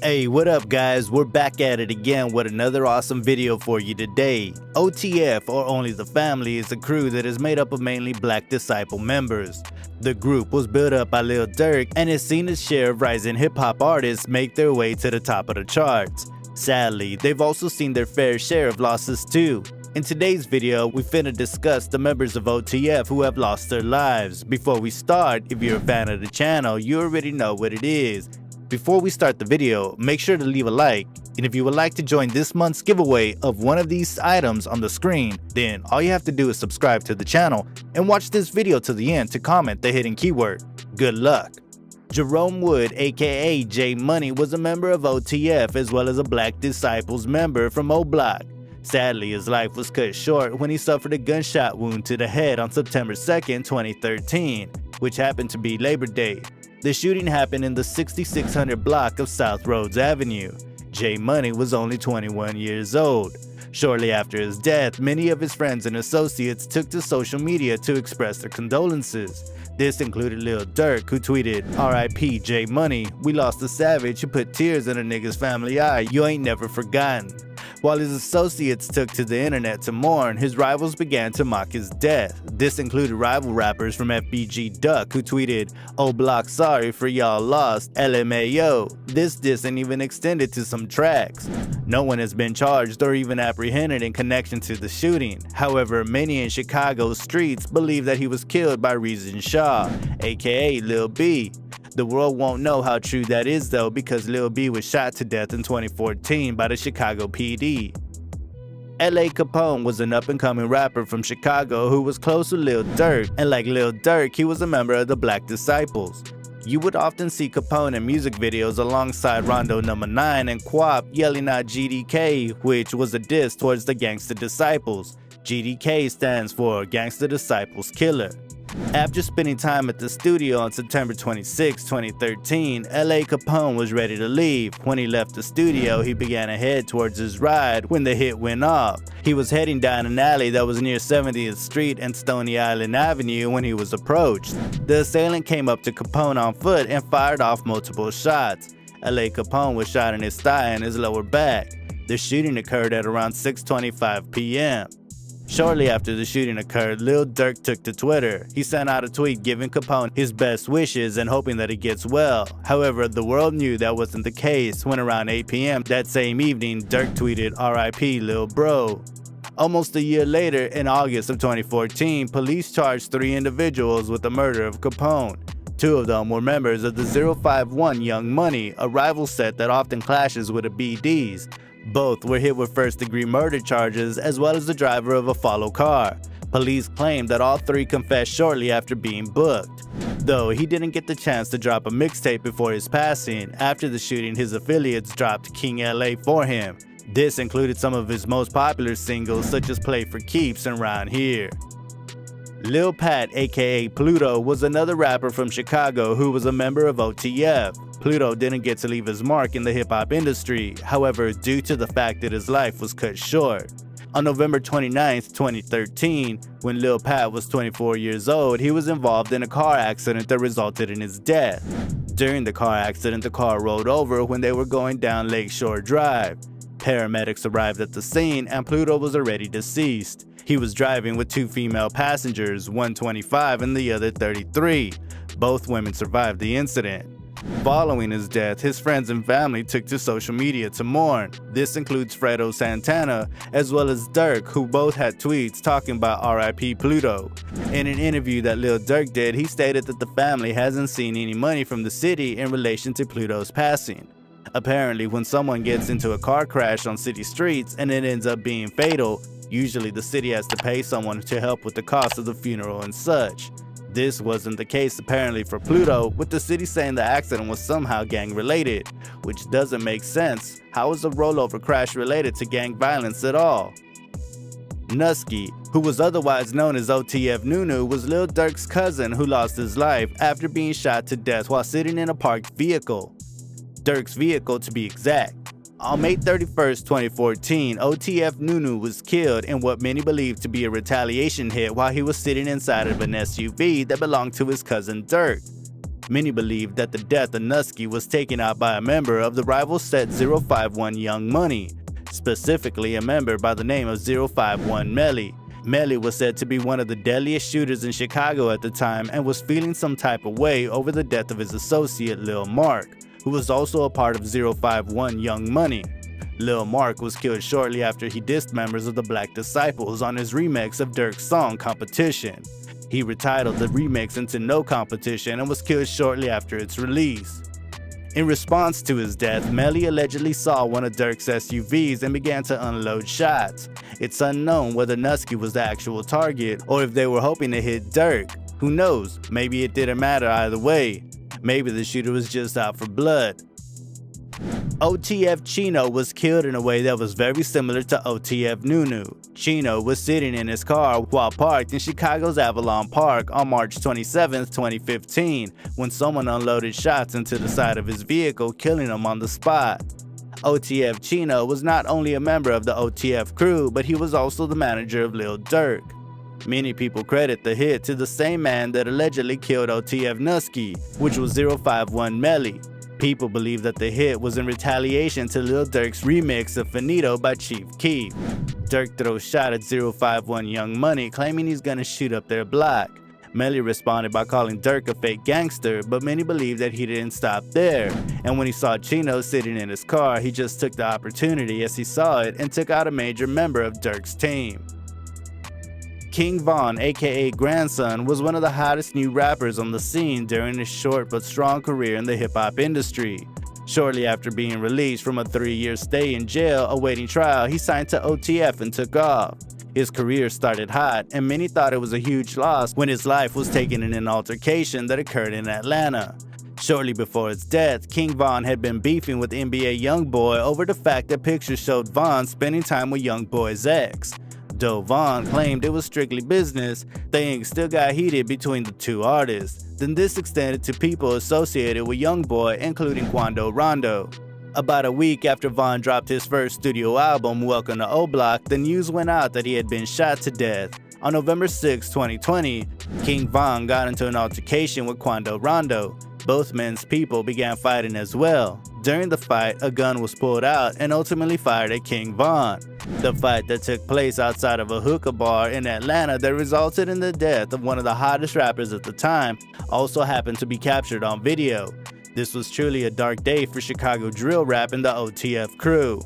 Hey, what up guys? We're back at it again with another awesome video for you today. OTF, or Only the Family, is a crew that is made up of mainly Black Disciple members. The group was built up by Lil Durk and has seen its share of rising hip-hop artists make their way to the top of the charts. Sadly, they've also seen their fair share of losses too. In today's video, we finna discuss the members of OTF who have lost their lives. Before we start, if you're a fan of the channel, you already know what it is. Before we start the video, make sure to leave a like, and if you would like to join this month's giveaway of one of these items on the screen, then all you have to do is subscribe to the channel and watch this video to the end to comment the hidden keyword. Good luck! Jerome Wood, aka J Money, was a member of OTF as well as a Black Disciples member from O Block. Sadly, his life was cut short when he suffered a gunshot wound to the head on September 2nd, 2013, which happened to be Labor Day. The shooting happened in the 6600 block of South Rhodes Avenue. J Money was only 21 years old. Shortly after his death, many of his friends and associates took to social media to express their condolences. This included Lil Durk, who tweeted, "R.I.P. J Money, we lost a savage who put tears in a nigga's family eye, you ain't never forgotten." While his associates took to the internet to mourn, his rivals began to mock his death. This included rival rappers from FBG Duck, who tweeted, "O Block sorry for y'all lost, LMAO. This dissing even extended to some tracks." No one has been charged or even apprehended in connection to the shooting. However, many in Chicago's streets believe that he was killed by Reason Shaw, aka Lil B. The world won't know how true that is though, because Lil B was shot to death in 2014 by the Chicago PD. L.A. Capone was an up-and-coming rapper from Chicago who was close to Lil Durk, and like Lil Durk, he was a member of the Black Disciples. You would often see Capone in music videos alongside Rondo No. 9 and Quap yelling out GDK, which was a diss towards the Gangsta Disciples. GDK stands for Gangsta Disciples Killer. After spending time at the studio on September 26, 2013, L.A. Capone was ready to leave. When he left the studio, he began to head towards his ride when the hit went off. He was heading down an alley that was near 70th Street and Stony Island Avenue when he was approached. The assailant came up to Capone on foot and fired off multiple shots. L.A. Capone was shot in his thigh and his lower back. The shooting occurred at around 6:25 p.m. Shortly after the shooting occurred, Lil Durk took to Twitter. He sent out a tweet giving Capone his best wishes and hoping that he gets well. However, the world knew that wasn't the case when around 8 p.m. that same evening, Durk tweeted, "R.I.P. Lil Bro." Almost a year later, in August of 2014, police charged 3 individuals with the murder of Capone. 2 of them were members of the 051 Young Money, a rival set that often clashes with the BDs. Both were hit with first-degree murder charges, as well as the driver of a follow car. Police claimed that all 3 confessed shortly after being booked. Though he didn't get the chance to drop a mixtape before his passing, after the shooting his affiliates dropped King LA for him. This included some of his most popular singles such as Play for Keeps and Round Here. Lil Pat, aka Pluto, was another rapper from Chicago who was a member of OTF. Pluto didn't get to leave his mark in the hip-hop industry, however, due to the fact that his life was cut short. On November 29, 2013, when Lil Pat was 24 years old, he was involved in a car accident that resulted in his death. During the car accident, the car rolled over when they were going down Lakeshore Drive. Paramedics arrived at the scene and Pluto was already deceased. He was driving with 2 female passengers, one 25 and the other 33. Both women survived the incident. Following his death, his friends and family took to social media to mourn. This includes Fredo Santana as well as Durk, who both had tweets talking about R.I.P. Pluto. In an interview that Lil Durk did, he stated that the family hasn't seen any money from the city in relation to Pluto's passing. Apparently, when someone gets into a car crash on city streets and it ends up being fatal, usually the city has to pay someone to help with the cost of the funeral and such. This wasn't the case apparently for Pluto, with the city saying the accident was somehow gang related, which doesn't make sense. How is a rollover crash related to gang violence at all? Nusky, who was otherwise known as OTF Nunu, was Lil Durk's cousin who lost his life after being shot to death while sitting in a parked vehicle. Durk's vehicle to be exact. On May 31st, 2014, OTF Nunu was killed in what many believe to be a retaliation hit while he was sitting inside of an SUV that belonged to his cousin Durk. Many believe that the death of Nusky was taken out by a member of the rival set 051 Young Money, specifically a member by the name of 051 Melly. Melly was said to be one of the deadliest shooters in Chicago at the time and was feeling some type of way over the death of his associate Lil Mark, who was also a part of 051 Young Money. Lil Mark was killed shortly after he dissed members of the Black Disciples on his remix of Durk's song Competition. He retitled the remix into No Competition and was killed shortly after its release. In response to his death, Melly allegedly saw one of Durk's SUVs and began to unload shots. It's unknown whether Nusky was the actual target or if they were hoping to hit Durk. Who knows, maybe it didn't matter either way. Maybe the shooter was just out for blood. OTF Chino was killed in a way that was very similar to OTF Nunu. Chino was sitting in his car while parked in Chicago's Avalon Park on March 27, 2015, when someone unloaded shots into the side of his vehicle, killing him on the spot. OTF Chino was not only a member of the OTF crew, but he was also the manager of Lil Durk. Many people credit the hit to the same man that allegedly killed OTF Nusky, which was 051 Melly. People believe that the hit was in retaliation to Lil Durk's remix of Finito by Chief Keef. Durk throws shot at 051 Young Money, claiming he's gonna shoot up their block. Melly responded by calling Durk a fake gangster, but many believe that he didn't stop there, and when he saw Chino sitting in his car, he just took the opportunity as he saw it and took out a major member of Durk's team. King Von, aka Grandson, was one of the hottest new rappers on the scene during his short but strong career in the hip-hop industry. Shortly after being released from a 3-year stay in jail awaiting trial, he signed to OTF and took off. His career started hot, and many thought it was a huge loss when his life was taken in an altercation that occurred in Atlanta. Shortly before his death, King Von had been beefing with NBA YoungBoy over the fact that pictures showed Von spending time with YoungBoy's ex. Though Von claimed it was strictly business, things still got heated between the two artists. Then this extended to people associated with YoungBoy, including Quando Rondo. About a week after Von dropped his first studio album, Welcome to O-Block, the news went out that he had been shot to death. On November 6, 2020, King Von got into an altercation with Quando Rondo. Both men's people began fighting as well. During the fight, a gun was pulled out and ultimately fired at King Von. The fight that took place outside of a hookah bar in Atlanta that resulted in the death of one of the hottest rappers at the time also happened to be captured on video. This was truly a dark day for Chicago drill rap and the OTF crew.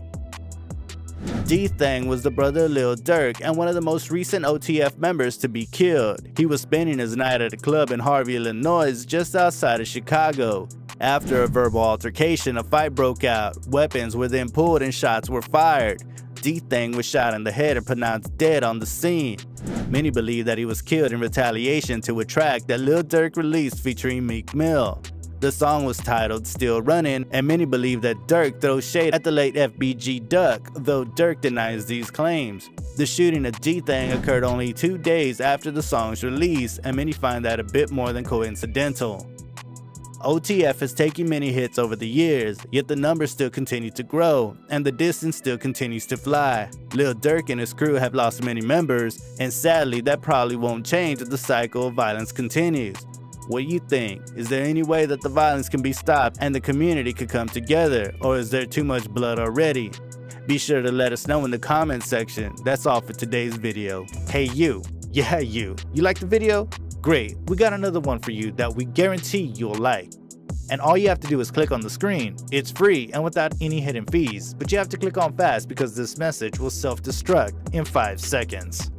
D-Thang was the brother of Lil Durk and one of the most recent OTF members to be killed. He was spending his night at a club in Harvey, Illinois, just outside of Chicago. After a verbal altercation, a fight broke out. Weapons were then pulled and shots were fired. D-Thang was shot in the head and pronounced dead on the scene. Many believe that he was killed in retaliation to a track that Lil Durk released featuring Meek Mill. The song was titled Still Running, and many believe that Durk throws shade at the late FBG Duck, though Durk denies these claims. The shooting of D-Thang occurred only 2 days after the song's release, and many find that a bit more than coincidental. OTF has taken many hits over the years, yet the numbers still continue to grow, and the distance still continues to fly. Lil Durk and his crew have lost many members, and sadly that probably won't change if the cycle of violence continues. What do you think? Is there any way that the violence can be stopped and the community could come together, or is there too much blood already? Be sure to let us know in the comments section. That's all for today's video. Hey you, yeah you like the video? Great, we got another one for you that we guarantee you'll like. And all you have to do is click on the screen. It's free and without any hidden fees, but you have to click on fast because this message will self-destruct in 5 seconds.